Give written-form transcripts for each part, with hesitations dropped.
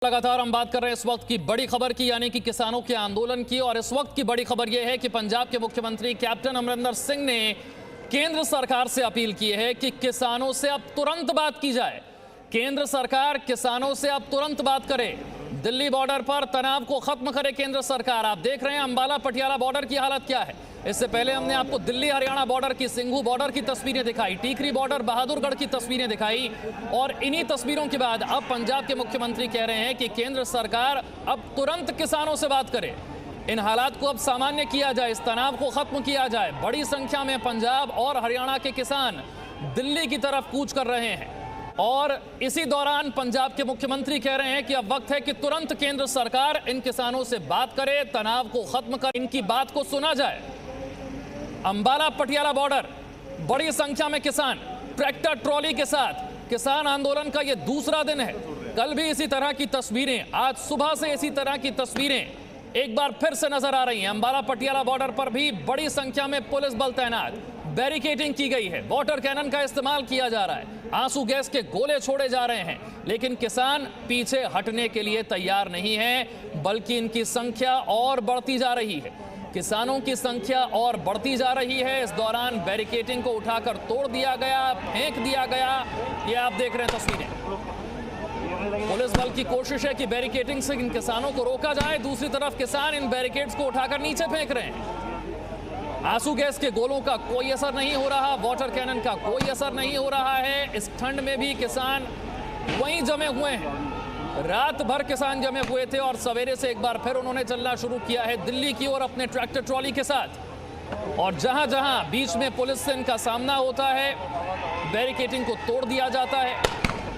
लगातार हम बात कर रहे हैं इस वक्त की बड़ी खबर की, यानी कि किसानों के आंदोलन की। और इस वक्त की बड़ी खबर यह है कि पंजाब के मुख्यमंत्री कैप्टन अमरिंदर सिंह ने केंद्र सरकार से अपील की है कि किसानों से अब तुरंत बात की जाए। केंद्र सरकार किसानों से अब तुरंत बात करे, दिल्ली बॉर्डर पर तनाव को खत्म करे केंद्र सरकार। आप देख रहे हैं अंबाला पटियाला बॉर्डर की हालत क्या है। इससे पहले हमने आपको दिल्ली हरियाणा बॉर्डर की, सिंघू बॉर्डर की तस्वीरें दिखाई, टीकरी बॉर्डर बहादुरगढ़ की तस्वीरें दिखाई, और इन्हीं तस्वीरों के बाद अब पंजाब के मुख्यमंत्री कह रहे हैं कि केंद्र सरकार अब तुरंत किसानों से बात करे, इन हालात को अब सामान्य किया जाए, इस तनाव को खत्म किया जाए। बड़ी संख्या में पंजाब और हरियाणा के किसान दिल्ली की तरफ कूच कर रहे हैं और इसी दौरान पंजाब के मुख्यमंत्री कह रहे हैं कि अब वक्त है कि तुरंत केंद्र सरकार इन किसानों से बात करे, तनाव को खत्म कर इनकी बात को सुना जाए। अंबाला पटियाला बॉर्डर, बड़ी संख्या में किसान ट्रैक्टर ट्रॉली के साथ, किसान आंदोलन का यह दूसरा दिन है। कल भी इसी तरह की तस्वीरें, आज सुबह से इसी तरह की तस्वीरें एक बार फिर से नजर आ रही हैं। अंबाला पटियाला बॉर्डर पर भी बड़ी संख्या में पुलिस बल तैनात, बैरिकेडिंग की गई है, वाटर कैनन का इस्तेमाल किया जा रहा है, आंसू गैस के गोले छोड़े जा रहे हैं, लेकिन किसान पीछे हटने के लिए तैयार नहीं है, बल्कि इनकी संख्या और बढ़ती जा रही है। किसानों की संख्या और बढ़ती जा रही है। इस दौरान बैरिकेडिंग को उठाकर तोड़ दिया गया, फेंक दिया गया। ये आप देख रहे हैं तस्वीरें। पुलिस बल की कोशिश है कि बैरिकेडिंग से इन किसानों को रोका जाए, दूसरी तरफ किसान इन बैरिकेड्स को उठाकर नीचे फेंक रहे हैं। आंसू गैस के गोलों का कोई असर नहीं हो रहा, वाटर कैनन का कोई असर नहीं हो रहा है। इस ठंड में भी किसान वहीं जमे हुए हैं। रात भर किसान जमे हुए थे और सवेरे से एक बार फिर उन्होंने चलना शुरू किया है दिल्ली की ओर अपने ट्रैक्टर ट्रॉली के साथ। और जहां जहां बीच में पुलिस से इनका सामना होता है, बैरिकेडिंग को तोड़ दिया जाता है।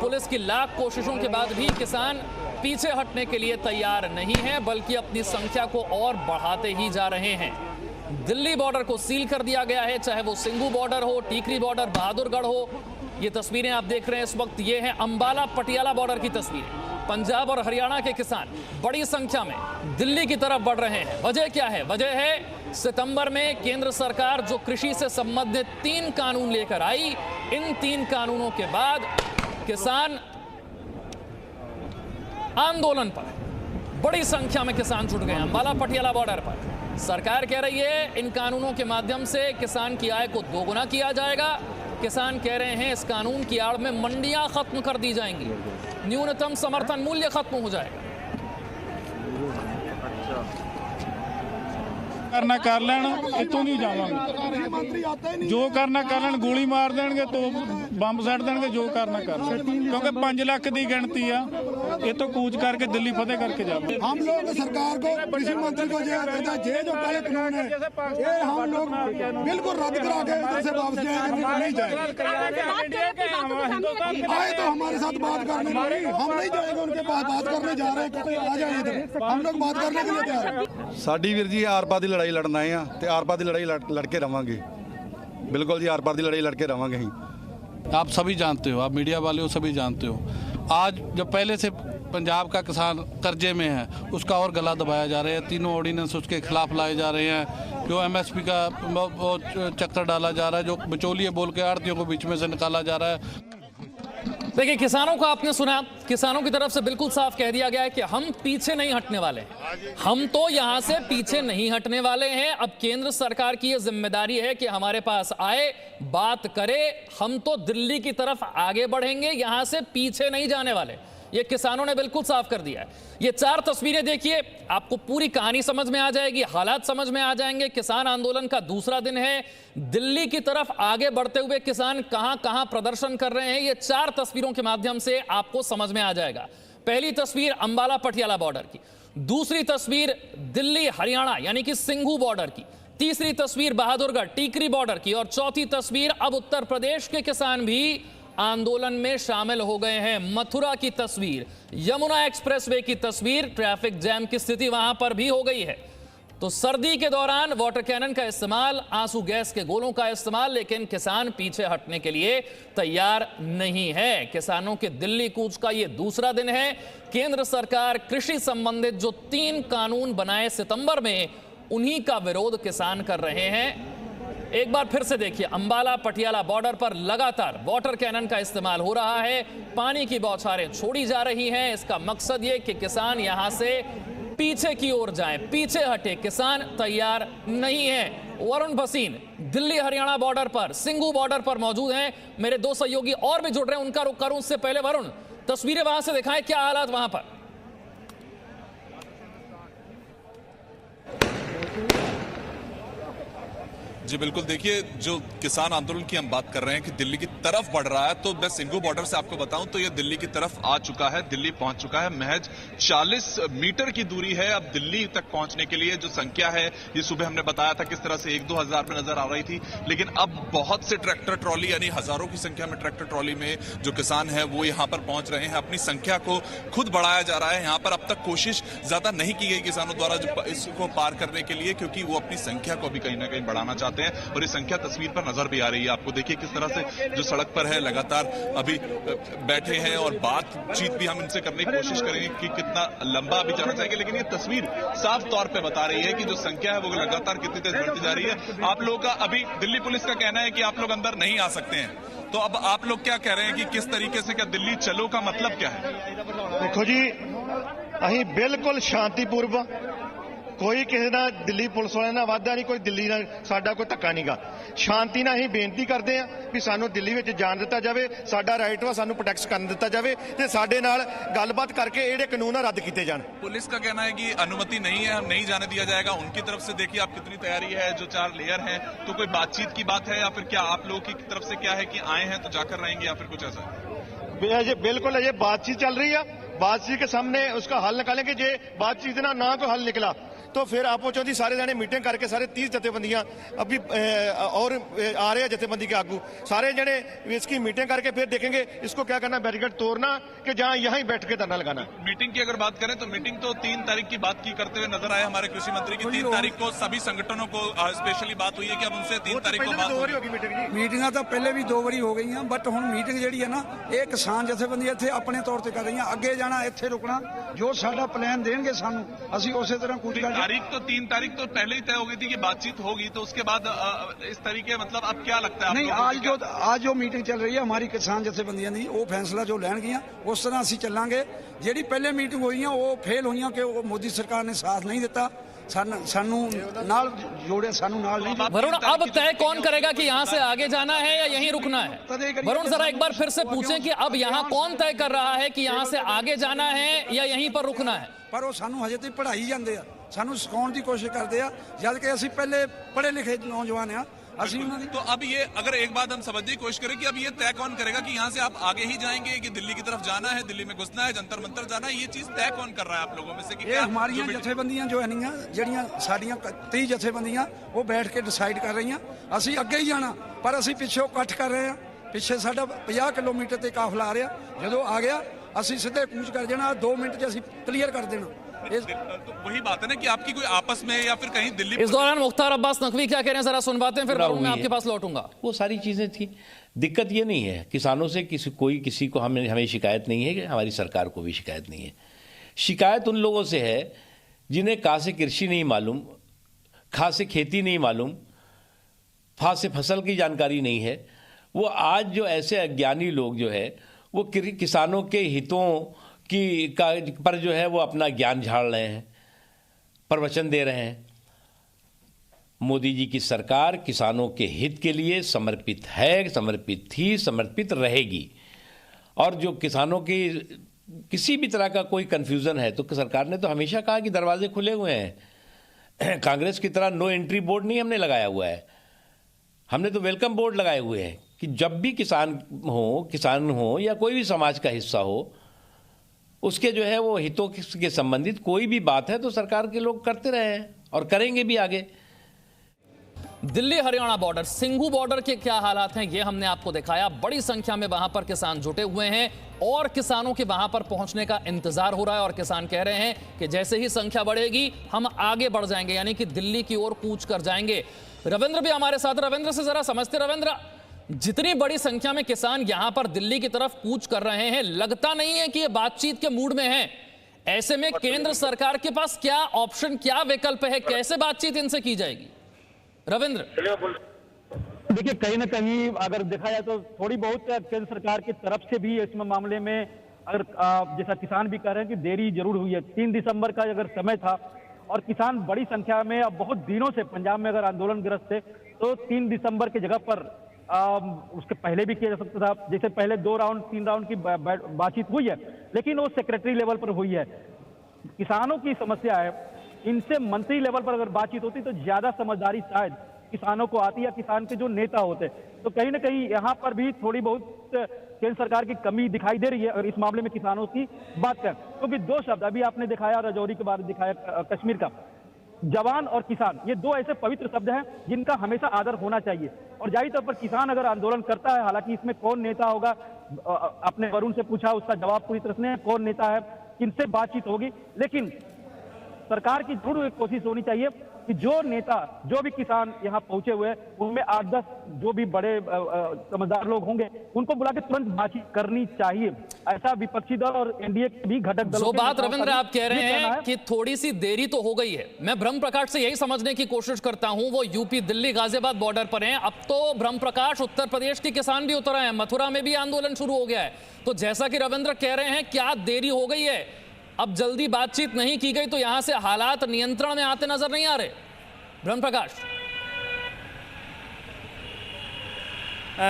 पुलिस की लाख कोशिशों के बाद भी किसान पीछे हटने के लिए तैयार नहीं है, बल्कि अपनी संख्या को और बढ़ाते ही जा रहे हैं। दिल्ली बॉर्डर को सील कर दिया गया है, चाहे वो सिंघू बॉर्डर हो, टीकरी बॉर्डर, बहादुरगढ़ हो। ये तस्वीरें आप देख रहे हैं इस वक्त, ये है अंबाला पटियाला बॉर्डर की तस्वीरें। पंजाब और हरियाणा के किसान बड़ी संख्या में दिल्ली की तरफ बढ़ रहे हैं। वजह क्या है? वजह है सितंबर में केंद्र सरकार जो कृषि से संबंधित 3 कानून लेकर आई, इन 3 कानूनों के बाद किसान आंदोलन पर बड़ी संख्या में किसान जुट गए अंबाला पटियाला बॉर्डर पर। सरकार कह रही है इन कानूनों के माध्यम से किसान की आय को दोगुना किया जाएगा। किसान कह रहे हैं इस कानून की आड़ में मंडियां खत्म कर दी जाएंगी, न्यूनतम समर्थन मूल्य खत्म हो जाएगा। करना कर लेन, इतों नहीं जावांगे, जो करना कर लेन, गोली मार देंगे तो बंब सट देंगे, जो करना कर लेन, क्योंकि 5 लाख की गिनती है, ये तो कूच करके दिल्ली फतेह करके जाओगे। हम लोग सरकार को, कृषि मंत्री को ये जो काले कानून है, ये हम लोग बिल्कुल रद्द करा के इधर से वापस नहीं जाएंगे। आए तो हमारे साथ बात करने, हम नहीं जाएंगे उनके पास, बात करने जा रहे हैं, आ जाए इधर, हम लोग बात करने के लिए तैयार हैं। साडी वीर जी आर पार की लड़ाई लड़ना है, तो आर पार की लड़ाई लड़ के रवांगे। बिल्कुल जी, आर पार की लड़ाई लड़ के रवांगे ही। आप सभी जानते हो, आप मीडिया वाले हो, सभी जानते हो, आज जब पहले से पंजाब का किसान कर्जे में है, उसका और गला दबाया जा रहा है। 3 ऑर्डिनेंस उसके खिलाफ लाए जा रहे हैं, जो MSP का वो चक्कर डाला जा रहा है, जो बिचौलिए बोल के आड़तियों को बीच में से निकाला जा रहा है। देखिए, किसानों को आपने सुना, किसानों की तरफ से बिल्कुल साफ कह दिया गया है कि हम पीछे नहीं हटने वाले हैं, हम तो यहां से पीछे नहीं हटने वाले हैं। अब केंद्र सरकार की यह जिम्मेदारी है कि हमारे पास आए, बात करे, हम तो दिल्ली की तरफ आगे बढ़ेंगे, यहां से पीछे नहीं जाने वाले। ये किसानों ने बिल्कुल साफ कर दिया है। ये 4 तस्वीरें देखिए, आपको पूरी कहानी समझ में आ जाएगी, हालात समझ में आ जाएंगे। किसान आंदोलन का दूसरा दिन है, दिल्ली की तरफ आगे बढ़ते हुए किसान कहां कहां प्रदर्शन कर रहे हैं, ये 4 तस्वीरों के माध्यम से आपको समझ में आ जाएगा। पहली तस्वीर अंबाला पटियाला बॉर्डर की, दूसरी तस्वीर दिल्ली हरियाणा यानी कि सिंघू बॉर्डर की, तीसरी तस्वीर बहादुरगढ़ टीकरी बॉर्डर की, और चौथी तस्वीर अब उत्तर प्रदेश के किसान भी आंदोलन में शामिल हो गए हैं। मथुरा की तस्वीर, यमुना एक्सप्रेसवे की तस्वीर, ट्रैफिक जैम की स्थिति वहां पर भी हो गई है। तो सर्दी के दौरान वाटर कैनन का इस्तेमाल, आंसू गैस के गोलों का इस्तेमाल, लेकिन किसान पीछे हटने के लिए तैयार नहीं है। किसानों के दिल्ली कूच का यह दूसरा दिन है। केंद्र सरकार कृषि संबंधित जो 3 कानून बनाए सितंबर में, उन्हीं का विरोध किसान कर रहे हैं। एक बार फिर से देखिए, अंबाला पटियाला बॉर्डर पर लगातार वाटर कैनन का इस्तेमाल हो रहा है, पानी की बौछारें छोड़ी जा रही हैं। इसका मकसद ये कि किसान यहां से पीछे की ओर जाएं, पीछे हटे, किसान तैयार नहीं है। वरुण भसीन दिल्ली हरियाणा बॉर्डर पर, सिंघू बॉर्डर पर मौजूद हैं। मेरे दो सहयोगी और भी जुड़ रहे हैं, उनका रुख करूं। उससे पहले वरुण, तस्वीरें वहां से दिखाएं, क्या हालात वहां पर? जी बिल्कुल, देखिए जो किसान आंदोलन की हम बात कर रहे हैं कि दिल्ली की तरफ बढ़ रहा है, तो मैं सिंघू बॉर्डर से आपको बताऊं तो ये दिल्ली की तरफ आ चुका है, दिल्ली पहुंच चुका है। महज 40 मीटर की दूरी है अब दिल्ली तक पहुंचने के लिए। जो संख्या है ये सुबह हमने बताया था किस तरह से 1-2 हजार में नजर आ रही थी, लेकिन अब बहुत से ट्रैक्टर ट्रॉली, यानी हजारों की संख्या में ट्रैक्टर ट्रॉली में जो किसान है वो यहां पर पहुंच रहे हैं। अपनी संख्या को खुद बढ़ाया जा रहा है। यहां पर अब तक कोशिश ज्यादा नहीं की गई किसानों द्वारा जो इसको पार करने के लिए, क्योंकि वो अपनी संख्या को भी कहीं ना कहीं बढ़ाना चाहते हैं। और ये संख्या तस्वीर पर नजर भी आ रही है आपको। देखिए किस तरह से जो सड़क पर है लगातार अभी बैठे हैं और बातचीत भी हम इनसे करने की कोशिश करेंगे कि कितना लंबा अभी जाना चाहेंगे, लेकिन ये तस्वीर साफ तौर पे बता रही है कि जो संख्या है वो लगातार कितनी तेज बढ़ती जा रही है। आप लोगों का अभी दिल्ली पुलिस का कहना है कि आप लोग अंदर नहीं आ सकते हैं, तो अब आप लोग क्या कह रहे हैं कि किस तरीके से, क्या दिल्ली चलो का मतलब क्या है? देखो जी, अहीं बिल्कुल शांतिपूर्व, कोई किसी ना दिल्ली पुलिस वाले ना वादा नहीं, कोई दिल्ली ਨਾਲ ਸਾਡਾ ਕੋਈ ਧੱਕਾ ਨਹੀਂਗਾ। ਸ਼ਾਂਤੀ ਨਾਲ ਅਸੀਂ ਬੇਨਤੀ ਕਰਦੇ ਹਾਂ ਵੀ ਸਾਨੂੰ ਦਿੱਲੀ ਵਿੱਚ ਜਾਣ ਦਿੱਤਾ ਜਾਵੇ, ਸਾਡਾ ਰਾਈਟ ਵਾ, ਸਾਨੂੰ ਪ੍ਰੋਟੈਕਟ ਕਰਨ ਦਿੱਤਾ ਜਾਵੇ ਤੇ ਸਾਡੇ ਨਾਲ ਗੱਲਬਾਤ ਕਰਕੇ ਜਿਹੜੇ ਕਾਨੂੰਨ ਆ ਰੱਦ ਕੀਤੇ ਜਾਣ। पुलिस का कहना है कि अनुमति नहीं है, हम नहीं जाने दिया जाएगा। उनकी तरफ से देखिए आप कितनी तैयारी है, जो 4 लेयर हैं, तो कोई बातचीत की बात है या फिर क्या आप लोगों की तरफ से क्या है कि आए हैं तो जाकर रहेंगे या फिर कुछ ऐसा? अजय बिल्कुल अजय बातचीत चल रही है, बातचीत के सामने उसका हल निकालेंगे। जे बातचीत ना कोई हल निकला तो फिर आपो चौधरी सारे जाने मीटिंग करके सारे 30 जथेबंदियां अभी और आ रहे हैं जथेबंदी के आगू, सारे जने इसकी मीटिंग करके फिर देखेंगे इसको क्या करना, बैरिकेड तोड़ना कि जहां यहां ही बैठ के धरना लगाना। मीटिंग की अगर बात करें तो मीटिंग तो 3 तारीख की बात की करते हुए नजर आए हमारे कृषि मंत्री की। 3 तारीख को सभी संगठनों को स्पेशली बात हुई है कि अब उनसे 3 तारीख को बात होगी। ਮੀਟਿੰਗਾਂ ਤਾਂ ਪਹਿਲੇ ਵੀ 2 ਵਾਰੀ ਹੋ ਗਈਆਂ, ਬਟ ਹੁਣ ਮੀਟਿੰਗ ਜਿਹੜੀ ਹੈ ਨਾ ਇਹ ਕਿਸਾਨ ਜਥੇਬੰਦੀਆਂ ਇੱਥੇ ਆਪਣੇ ਤੌਰ ਤੇ ਕਰ ਰਹੀਆਂ। ਅੱਗੇ ਜਾਣਾ, ਇੱਥੇ ਰੁਕਣਾ, ਜੋ ਸਾਡਾ ਪਲਾਨ ਦੇਣਗੇ ਸਾਨੂੰ ਅਸੀਂ ਉਸੇ ਤਰ੍ਹਾਂ ਕੂਚ ਕਰਾਂਗੇ। तारीख तो 3 तारीख तो पहले ही तय हो गई थी कि बातचीत होगी, तो उसके बाद इस तरीके मतलब अब क्या लगता है? नहीं, आज जो मीटिंग चल रही है हमारी किसान जथेबंदियां दी, वो फैसला जो लैणगियां उस तरह ਅਸੀਂ ਚੱਲਾਂਗੇ। ਜਿਹੜੀ ਪਹਿਲੇ ਮੀਟਿੰਗ ਹੋਈਆਂ ਉਹ ਫੇਲ ਹੋਈਆਂ ਕਿ ਉਹ ਮੋਦੀ सरकार ने साथ नहीं ਦਿੱਤਾ, ਸਾਨੂੰ ਨਾਲ जोड़े, ਸਾਨੂੰ ਨਾਲ नहीं। वरुण, अब तय कौन करेगा कि यहां से आगे जाना है या यहीं रुकना है? वरुण जरा एक बार फिर से पूछें कि अब यहां कौन तय कर रहा है कि यहां से आगे जाना है या यहीं पर रुकना है? ਪਰ ਉਹ ਸਾਨੂੰ ਹਜੇ ਤੱਕ ਪੜ੍ਹਾਈ ਜਾਂਦੇ ਆ, ਸਾਨੂੰ ਸਿਖਾਉਣ ਦੀ ਕੋਸ਼ਿਸ਼ ਕਰਦੇ ਆ, ਜਦ ਕਿ ਅਸੀਂ ਪਹਿਲੇ पढ़े लिखे नौजवान ਆ। तो अब ये अगर एक बात हम समझने की कोशिश करें कि अब ये तय कौन करेगा कि यहाँ से आप आगे ही जाएंगे कि दिल्ली की तरफ जाना है, दिल्ली में घुसना है, जंतर मंतर जाना है, ये चीज तय कौन कर रहा है आप लोगों में से? कि ये हमारी जथेबंदियां जो है ਜਿਹੜੀਆਂ ਸਾਡੀਆਂ 30 ਜਥੇਬੰਦੀਆਂ ਉਹ ਬੈਠ ਕੇ ਡਿਸਾਈਡ ਕਰ ਰਹੀਆਂ। ਅਸੀਂ ਅੱਗੇ ਹੀ ਜਾਣਾ, ਪਰ ਅਸੀਂ ਪਿੱਛੇ ਇਕੱਠ ਕਰ ਰਹੇ ਹਾਂ। ਪਿੱਛੇ ਸਾਡਾ 50 ਕਿਲੋਮੀਟਰ ਤੇ ਕਾਫਲਾ ਆ ਰਿਹਾ, ਜਦੋਂ ਆ ਗਿਆ ਅਸੀਂ ਸਿੱਧੇ ਕੂਚ ਕਰ ਜਾਣਾ, 2 ਮਿੰਟ 'ਚ ਅਸੀਂ क्लियर कर देना। तो वही बात है ना कि आपकी कोई आपस में या फिर कहीं दिल्ली। इस दौरान मुख्तार अब्बास नकवी क्या कह रहे हैं जरा सुनवाते हैं, फिर वरुण मैं आपके पास लौटूंगा। वो सारी चीजें थी, दिक्कत ये नहीं है किसानों से किसी को हमें शिकायत नहीं है, कि हमारी सरकार को भी शिकायत नहीं है। शिकायत उन लोगों से है जिन्हें का से कृषि नहीं मालूम, खा से खेती नहीं मालूम, फा से फसल की जानकारी नहीं है। वो आज जो ऐसे अज्ञानी लोग जो है वो किसानों के हितों की पर जो है वो अपना ज्ञान झाड़ रहे हैं, प्रवचन दे रहे हैं। मोदी जी की सरकार किसानों के हित के लिए समर्पित है, समर्पित थी, समर्पित रहेगी। और जो किसानों की किसी भी तरह का कोई कन्फ्यूज़न है तो सरकार ने तो हमेशा कहा कि दरवाजे खुले हुए हैं। कांग्रेस की तरह नो एंट्री बोर्ड नहीं हमने लगाया हुआ है, हमने तो वेलकम बोर्ड लगाए हुए हैं कि जब भी किसान हो या कोई भी समाज का हिस्सा हो, उसके जो है वो हितों के संबंधित कोई भी बात है तो सरकार के लोग करते रहे हैं और करेंगे भी आगे। दिल्ली हरियाणा बॉर्डर, सिंघू बॉर्डर के क्या हालात हैं ये हमने आपको दिखाया। बड़ी संख्या में वहां पर किसान जुटे हुए हैं और किसानों के वहां पर पहुंचने का इंतजार हो रहा है और किसान कह रहे हैं कि जैसे ही संख्या बढ़ेगी हम आगे बढ़ जाएंगे, यानी कि दिल्ली की ओर कूच कर जाएंगे। रविंद्र भी हमारे साथ, रविंद्र से जरा समझते। रविंद्र, जितनी बड़ी संख्या में किसान यहां पर दिल्ली की तरफ कूच कर रहे हैं, लगता नहीं है कि ये बातचीत के मूड में हैं। ऐसे में केंद्र सरकार के पास क्या ऑप्शन, क्या विकल्प है, कैसे बातचीत इनसे की जाएगी? रविंद्र, देखिए, कहीं ना कहीं अगर देखा जाए तो थोड़ी बहुत केंद्र सरकार की तरफ से भी इसमें मामले में अगर जैसा किसान भी कह रहे हैं कि देरी जरूर हुई है। 3 दिसंबर का अगर समय था और किसान बड़ी संख्या में अब बहुत दिनों से पंजाब में अगर आंदोलनग्रस्त थे, तो 3 दिसंबर की जगह पर उसके पहले भी किया जा सकता था। जैसे पहले 2 राउंड 3 राउंड की बातचीत हुई है, लेकिन वो सेक्रेटरी लेवल पर हुई है। किसानों की समस्या है, इनसे मंत्री लेवल पर अगर बातचीत होती तो ज्यादा समझदारी शायद किसानों को आती या किसान के जो नेता होते। तो कहीं ना कहीं यहाँ पर भी थोड़ी बहुत केंद्र सरकार की कमी दिखाई दे रही है। और इस मामले में किसानों की बात करें तो भी 2 शब्द अभी आपने दिखाया, राजौरी के बाद दिखाया कश्मीर का, जवान और किसान, ये 2 ऐसे पवित्र शब्द हैं जिनका हमेशा आदर होना चाहिए। और जाहिर तौर पर किसान अगर आंदोलन करता है, हालांकि इसमें कौन नेता होगा, अपने वरुण से पूछा, उसका जवाब पूरी तरह से कौन नेता है, किनसे बातचीत होगी, लेकिन सरकार की जरूर एक कोशिश होनी चाहिए कि जो नेता, जो भी किसान यहाँ पहुंचे हुए, उनमें 8-10 जो भी बड़े समझदार लोग होंगे, उनको बुला के तुरंत बातचीत करनी चाहिए। ऐसा विपक्षी दल और एनडीए के भी घटक दलों जो बात रविंद्र आप कह रहे हैं कि थोड़ी सी देरी तो हो गई है, मैं ब्रह्म प्रकाश से यही समझने की कोशिश करता हूं। वो यूपी दिल्ली गाजियाबाद बॉर्डर पर हैं, अब तो ब्रह्म प्रकाश उत्तर प्रदेश के किसान भी उतर आए हैं, मथुरा में भी आंदोलन शुरू हो गया है। तो जैसा कि रविंद्र कह रहे हैं, क्या देरी हो गई है? अब जल्दी बातचीत नहीं की गई तो यहां से हालात नियंत्रण में आते नजर नहीं आ रहे। ब्रह्म प्रकाश।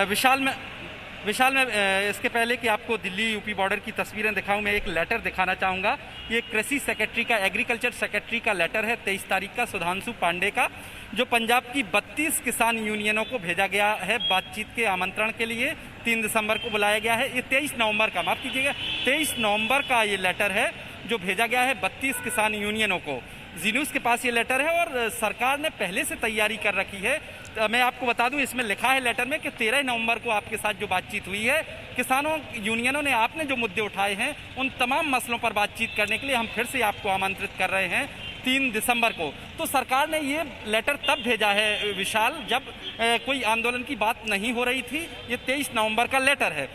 विशाल में इसके पहले कि आपको दिल्ली यूपी बॉर्डर की तस्वीरें दिखाऊं, मैं एक लेटर दिखाना चाहूँगा। ये कृषि सेक्रेटरी का, एग्रीकल्चर सेक्रेटरी का लेटर है 23 तारीख का, सुधांशु पांडे का, जो पंजाब की 32 किसान यूनियनों को भेजा गया है बातचीत के आमंत्रण के लिए। 3 दिसंबर को बुलाया गया है। ये 23 नवंबर का, माफ कीजिएगा, 23 नवंबर का ये लेटर है जो भेजा गया है 32 किसान यूनियनों को। जी न्यूज़ के पास ये लेटर है और सरकार ने पहले से तैयारी कर रखी है। मैं आपको बता दूं, इसमें लिखा है लेटर में कि 13 नवंबर को आपके साथ जो बातचीत हुई है, किसानों यूनियनों ने आपने जो मुद्दे उठाए हैं उन तमाम मसलों पर बातचीत करने के लिए हम फिर से आपको आमंत्रित कर रहे हैं 3 दिसंबर को। तो सरकार ने ये लेटर तब भेजा है विशाल, जब कोई आंदोलन की बात नहीं हो रही थी। ये 23 नवंबर का लेटर है।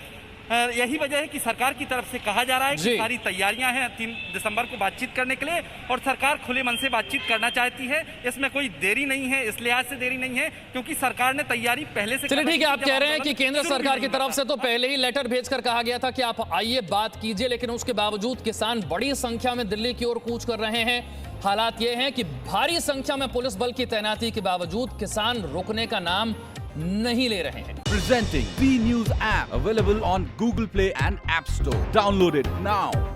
यही वजह है कि सरकार की तरफ से कहा जा रहा है कि सारी तैयारियां हैं 3 दिसंबर को बातचीत करने के लिए, और सरकार खुले मन से बातचीत करना चाहती है। इसमें कोई देरी नहीं है, इस लिहाज से देरी नहीं है क्योंकि सरकार ने तैयारी पहले से। चलिए ठीक है, आप कह रहे हैं कि केंद्र सरकार की तरफ से तो पहले ही लेटर भेजकर कहा गया था कि आप आइए बात कीजिए, लेकिन उसके बावजूद किसान बड़ी संख्या में दिल्ली की ओर कूच कर रहे हैं। हालात ये हैं कि भारी संख्या में पुलिस बल की तैनाती के बावजूद किसान रुकने का नाम नहीं ले रहे हैं। Presenting B News app, available on Google Play and App Store. Download it now.